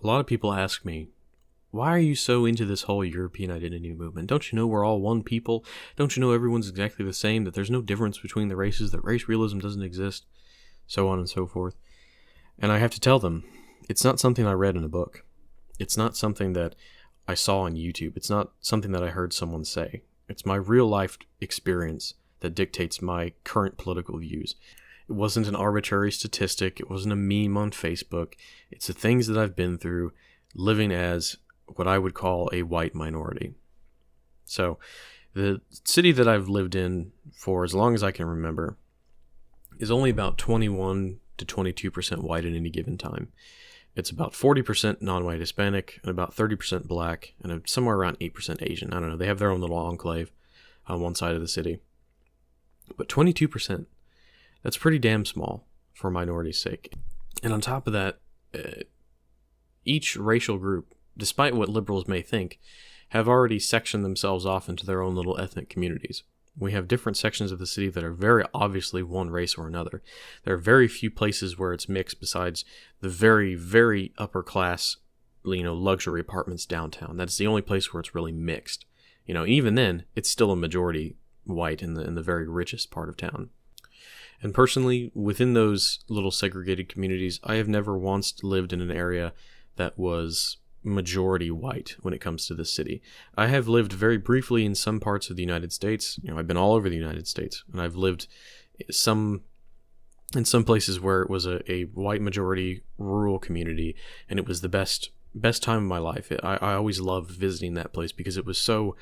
A lot of people ask me, why are you so into this whole European identity movement? Don't you know we're all one people? Don't you know everyone's exactly the same, that there's no difference between the races, that race realism doesn't exist, so on and so forth? And I have to tell them, it's not something I read in a book. It's not something that I saw on YouTube. It's not something that I heard someone say. It's my real life experience that dictates my current political views. It wasn't an arbitrary statistic. It wasn't a meme on Facebook. It's the things that I've been through living as what I would call a white minority. So, the city that I've lived in for as long as I can remember is only about 21 to 22% white at any given time. It's about 40% non-white Hispanic, and about 30% black, and somewhere around 8% Asian. I don't know, they have their own little enclave on one side of the city. But 22%, that's pretty damn small for a minority's sake. And on top of that, each racial group, despite what liberals may think, have already sectioned themselves off into their own little ethnic communities. We have different sections of the city that are very obviously one race or another. There are very few places where it's mixed besides the very, very upper class, luxury apartments downtown. That's the only place where it's really mixed. Even then, it's still a majority white in the very richest part of town. And personally, within those little segregated communities, I have never once lived in an area that was majority white when it comes to this city. I have lived very briefly in some parts of the United States. I've been all over the United States, and I've lived in some places where it was a white majority rural community, and it was the best time of my life. I always loved visiting that place because it was so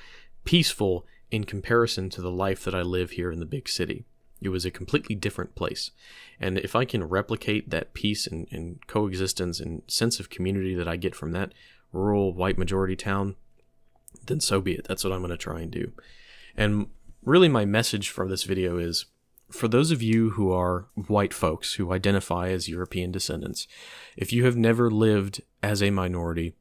peaceful in comparison to the life that I live here in the big city. It was a completely different place. And if I can replicate that peace and coexistence and sense of community that I get from that rural white majority town, then so be it. That's what I'm going to try and do. And really my message for this video is, for those of you who are white folks who identify as European descendants, if you have never lived as a minority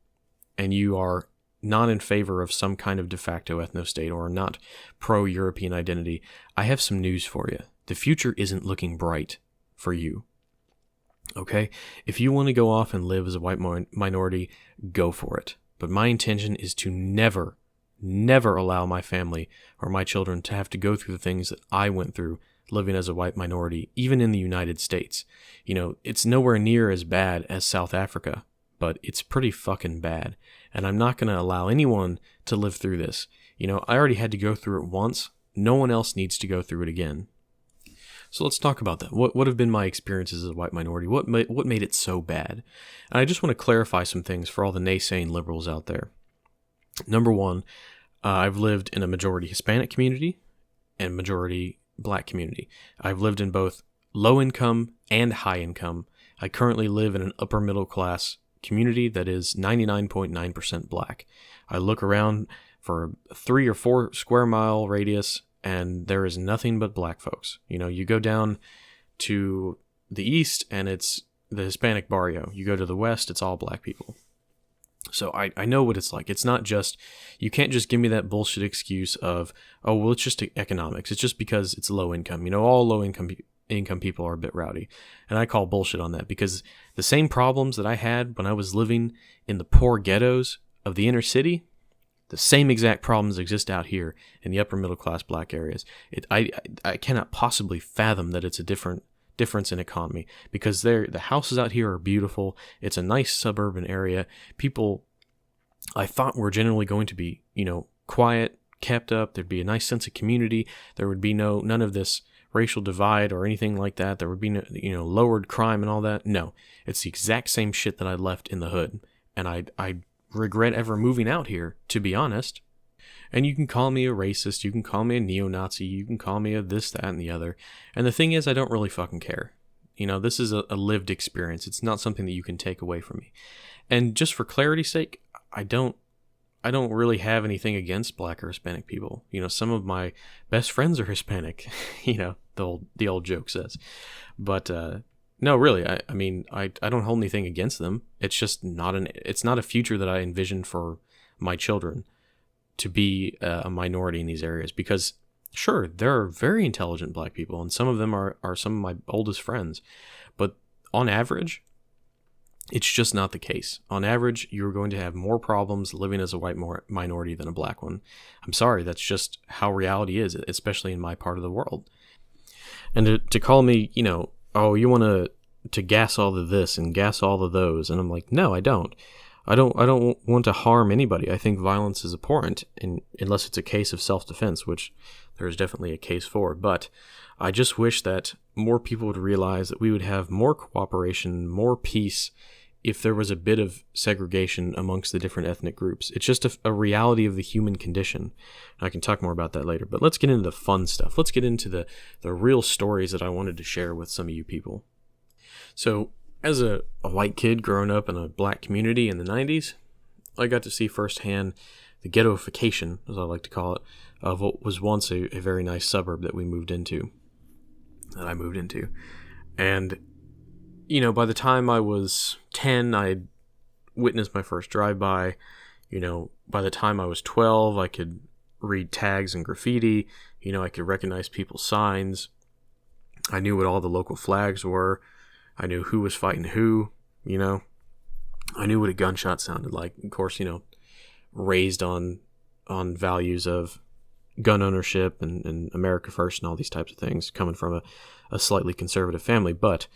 and you are not in favor of some kind of de facto ethno-state or not pro-European identity, I have some news for you. The future isn't looking bright for you. Okay? If you want to go off and live as a white minority, go for it. But my intention is to never allow my family or my children to have to go through the things that I went through living as a white minority, even in the United States. It's nowhere near as bad as South Africa, but it's pretty fucking bad. And I'm not going to allow anyone to live through this. I already had to go through it once. No one else needs to go through it again. So let's talk about that. What have been my experiences as a white minority? What made it so bad? And I just want to clarify some things for all the naysaying liberals out there. Number one, I've lived in a majority Hispanic community and majority black community. I've lived in both low income and high income. I currently live in an upper middle class community that is 99.9% black. I look around for a 3 or 4 square mile radius and there is nothing but black folks. You go down to the east and it's the Hispanic barrio. You go to the west, it's all black people. So I know what it's like. It's not just, you can't just give me that bullshit excuse of, oh, well, it's just economics. It's just because it's low income. All low income people are a bit rowdy. And I call bullshit on that because the same problems that I had when I was living in the poor ghettos of the inner city, the same exact problems exist out here in the upper middle class black areas. I cannot possibly fathom that it's a difference in economy because the houses out here are beautiful. It's a nice suburban area. People, I thought, were generally going to be, quiet, kept up. There'd be a nice sense of community. There would be none of this racial divide or anything like that. There would be no, lowered crime and all that. No, it's the exact same shit that I left in the hood. And I regret ever moving out here, to be honest. And you can call me a racist, you can call me a neo-Nazi, you can call me a this, that, and the other. And the thing is, I don't really fucking care. This is a lived experience. It's not something that you can take away from me. And just for clarity's sake, I don't really have anything against black or Hispanic people. Some of my best friends are Hispanic, the old joke says. But no, really, I don't hold anything against them. It's just it's not a future that I envision for my children to be a minority in these areas. Because sure, there are very intelligent black people, and some of them are some of my oldest friends. But on average, It's just not the case. On average, you're going to have more problems living as a white minority than a black one. I'm sorry, that's just how reality is, especially in my part of the world. And to call me, oh, you want to gas all of this and gas all of those, and I'm like, no, I don't. I don't want to harm anybody. I think violence is abhorrent, unless it's a case of self-defense, which there is definitely a case for. But I just wish that more people would realize that we would have more cooperation, more peace, if there was a bit of segregation amongst the different ethnic groups. It's just a reality of the human condition. I can talk more about that later, but let's get into the fun stuff. Let's get into the real stories that I wanted to share with some of you people. So, as a white kid growing up in a black community in the 90s, I got to see firsthand the ghettoification, as I like to call it, of what was once a very nice suburb that I moved into. And by the time I was 10, I had witnessed my first drive-by. By the time I was 12, I could read tags and graffiti. I could recognize people's signs. I knew what all the local flags were. I knew who was fighting who, I knew what a gunshot sounded like. Of course, raised on values of gun ownership and America First and all these types of things, coming from a slightly conservative family. But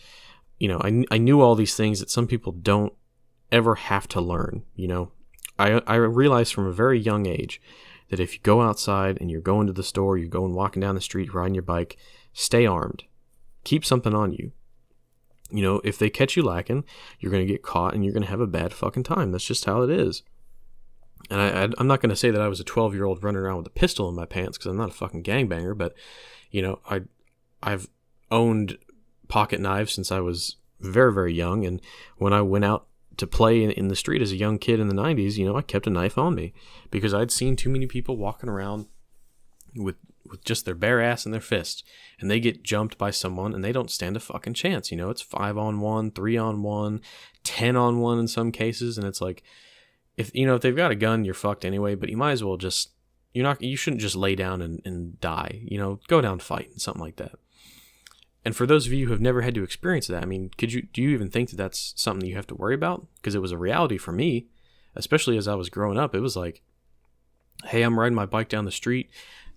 I knew all these things that some people don't ever have to learn. I realized from a very young age that if you go outside and you're going to the store, you're going walking down the street, riding your bike, stay armed. Keep something on you. If they catch you lacking, you're going to get caught and you're going to have a bad fucking time. That's just how it is. And I'm not going to say that I was a 12-year-old running around with a pistol in my pants, because I'm not a fucking gangbanger, but, I've owned pocket knives since I was very, very young, and when I went out to play in the street as a young kid in the 90s, I kept a knife on me, because I'd seen too many people walking around with just their bare ass in their fist, and they get jumped by someone and they don't stand a fucking chance. It's 5-on-1, 3-on-1, 10-on-1 in some cases, and it's like, if they've got a gun, you're fucked anyway, but you might as well you shouldn't just lay down and die. Go down fighting, something like that. And for those of you who have never had to experience that, do you even think that that's something you have to worry about? Because it was a reality for me, especially as I was growing up. It was like, hey, I'm riding my bike down the street.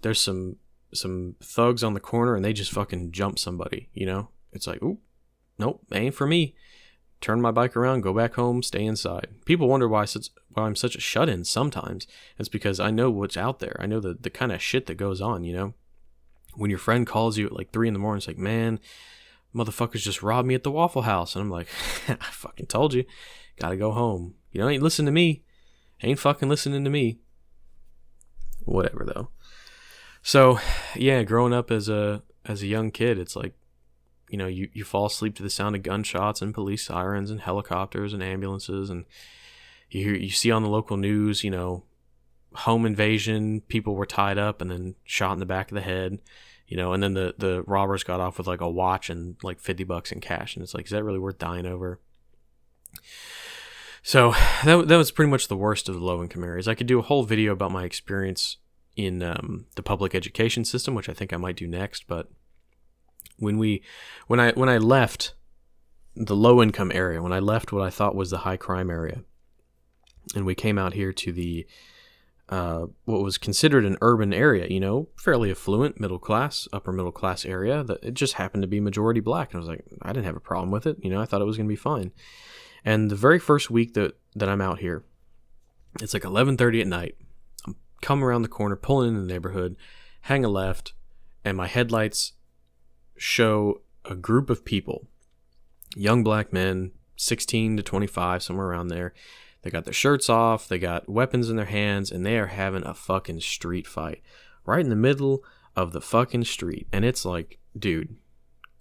There's some thugs on the corner and they just fucking jump somebody, It's like, ooh, nope, ain't for me. Turn my bike around, go back home, stay inside. People wonder why I'm such a shut-in sometimes. It's because I know what's out there. I know the kind of shit that goes on, When your friend calls you at like 3 a.m, it's like, man, motherfuckers just robbed me at the Waffle House. And I'm like, I fucking told you, gotta go home. Ain't listen to me. Ain't fucking listening to me. Whatever, though. So, yeah, growing up as a young kid, it's like, you fall asleep to the sound of gunshots and police sirens and helicopters and ambulances, and you see on the local news, home invasion, people were tied up and then shot in the back of the head, and then the robbers got off with like a watch and like $50 in cash, and it's like, is that really worth dying over? So that was pretty much the worst of the low-income areas. I could do a whole video about my experience in the public education system, which I think I might do next. But when I left the low-income area, when I left what I thought was the high crime area, and we came out here to the what was considered an urban area, fairly affluent, middle class, upper middle class area, that it just happened to be majority black. And I was like, I didn't have a problem with it. I thought it was going to be fine. And the very first week that I'm out here, it's like 11:30 at night. I'm coming around the corner, pulling in the neighborhood, hang a left, and my headlights show a group of people, young black men, 16 to 25, somewhere around there. They got their shirts off, they got weapons in their hands, and they are having a fucking street fight right in the middle of the fucking street. And it's like, dude,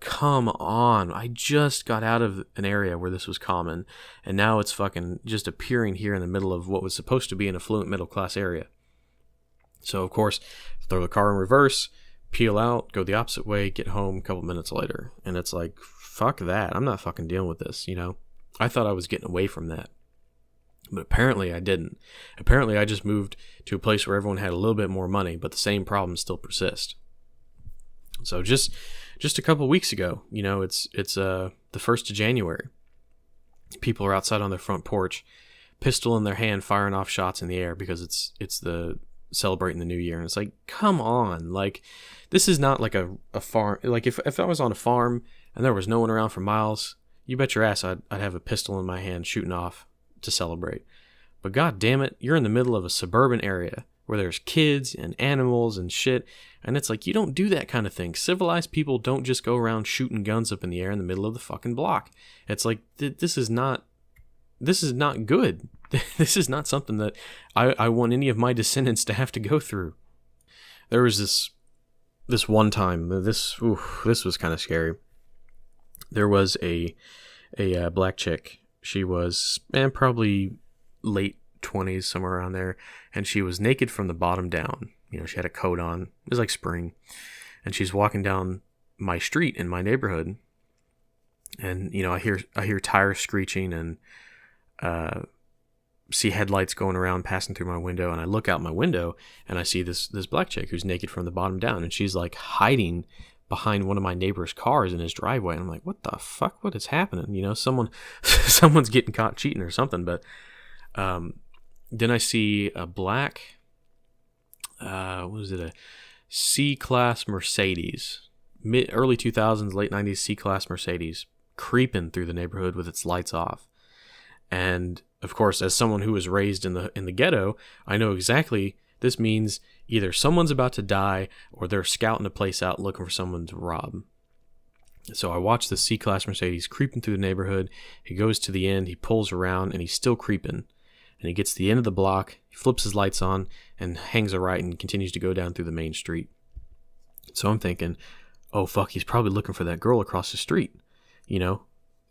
come on. I just got out of an area where this was common, and now it's fucking just appearing here in the middle of what was supposed to be an affluent middle class area. So, of course, throw the car in reverse, peel out, go the opposite way, get home a couple minutes later. And it's like, fuck that. I'm not fucking dealing with this, I thought I was getting away from that. But apparently I didn't. Apparently I just moved to a place where everyone had a little bit more money, but the same problems still persist. So just a couple weeks ago, it's the 1st of January. People are outside on their front porch, pistol in their hand, firing off shots in the air because it's the celebrating the new year. And it's like, come on, like, this is not like a farm. Like, if I was on a farm and there was no one around for miles, you bet your ass I'd have a pistol in my hand shooting off to celebrate. But god damn it, you're in the middle of a suburban area where there's kids and animals and shit, and it's like, you don't do that kind of thing. Civilized people don't just go around shooting guns up in the air in the middle of the fucking block. It's like, this is not good. This is not something that I want any of my descendants to have to go through. There was this one time, this was kind of scary. There was a black chick. She was, probably late 20s, somewhere around there, and she was naked from the bottom down. You know, she had a coat on. It was like spring, and she's walking down my street in my neighborhood, and you know, I hear tires screeching and see headlights going around, passing through my window, and I look out my window and I see this black chick who's naked from the bottom down, and she's like hiding behind one of my neighbor's cars in his driveway. And I'm like, what the fuck? What is happening? You know, someone's getting caught cheating or something. But then I see a black, what was it? A C-Class Mercedes, early 2000s, late 90s C-Class Mercedes, creeping through the neighborhood with its lights off. And of course, as someone who was raised in the ghetto, I know exactly this means either someone's about to die or they're scouting a place out looking for someone to rob. So I watch the C-Class Mercedes creeping through the neighborhood. He goes to the end, he pulls around, and he's still creeping. And he gets to the end of the block, he flips his lights on, and hangs a right and continues to go down through the main street. So I'm thinking, oh fuck, he's probably looking for that girl across the street. You know,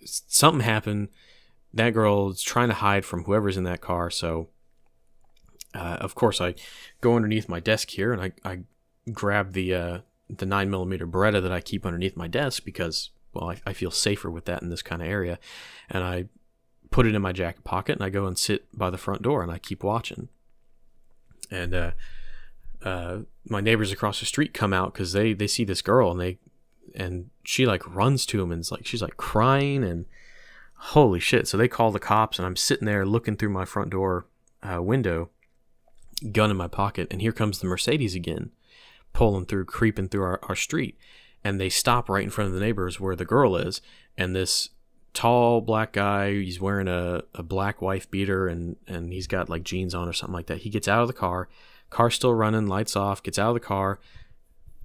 something happened. That girl is trying to hide from whoever's in that car. So, of course, I go underneath my desk here, and I grab the 9mm Beretta that I keep underneath my desk because, well, I feel safer with that in this kind of area. And I put it in my jacket pocket, and I go and sit by the front door, and I keep watching. And my neighbors across the street come out because they see this girl, and she like runs to him, and she's like crying, and holy shit. So they call the cops, and I'm sitting there looking through my front door window, gun in my pocket, and here comes the Mercedes again, pulling through, creeping through our street. And they stop right in front of the neighbors where the girl is, and this tall black guy, he's wearing a black wife beater, and he's got like jeans on or something like that. He gets out of the car's still running, lights off, gets out of the car,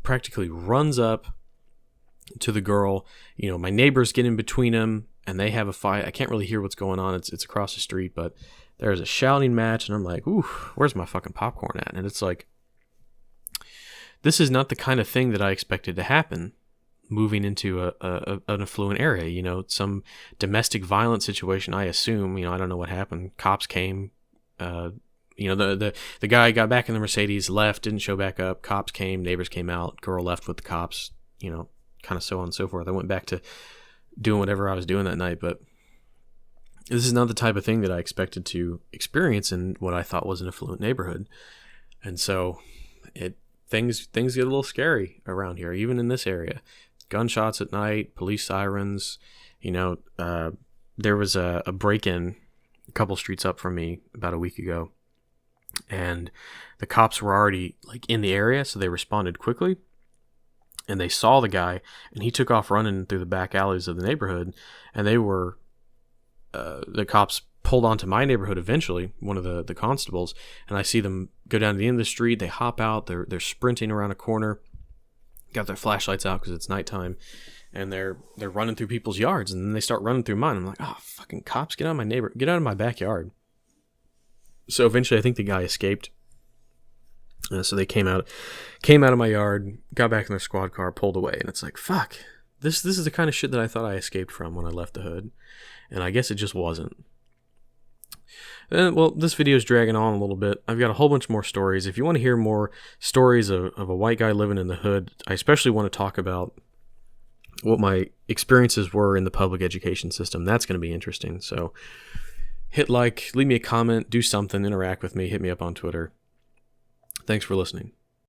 practically runs up to the girl. You know, my neighbors get in between them, and they have a fight. I can't really hear what's going on. It's across the street, but there's a shouting match, and I'm like, ooh, where's my fucking popcorn at? And it's like, this is not the kind of thing that I expected to happen moving into an affluent area. You know, some domestic violence situation, I assume. You know, I don't know what happened. Cops came. You know, the guy got back in the Mercedes, left, didn't show back up. Cops came, neighbors came out, girl left with the cops, you know, kind of so on and so forth. I went back to doing whatever I was doing that night, but this is not the type of thing that I expected to experience in what I thought was an affluent neighborhood. And so things get a little scary around here, even in this area. Gunshots at night, police sirens. You know, there was a break-in a couple streets up from me about a week ago, and the cops were already like in the area, so they responded quickly. And they saw the guy, and he took off running through the back alleys of the neighborhood. And they were, the cops pulled onto my neighborhood eventually, one of the constables, and I see them go down to the end of the street. They hop out, they're sprinting around a corner, got their flashlights out because it's nighttime, and they're running through people's yards, and then they start running through mine. I'm like, oh, fucking cops, get out of my backyard. So eventually I think the guy escaped. So they came out of my yard, got back in their squad car, pulled away, and it's like, fuck, this is the kind of shit that I thought I escaped from when I left the hood, and I guess it just wasn't. Well, this video is dragging on a little bit. I've got a whole bunch more stories. If you want to hear more stories of a white guy living in the hood, I especially want to talk about what my experiences were in the public education system. That's going to be interesting. So hit like, leave me a comment, do something, interact with me, hit me up on Twitter. Thanks for listening.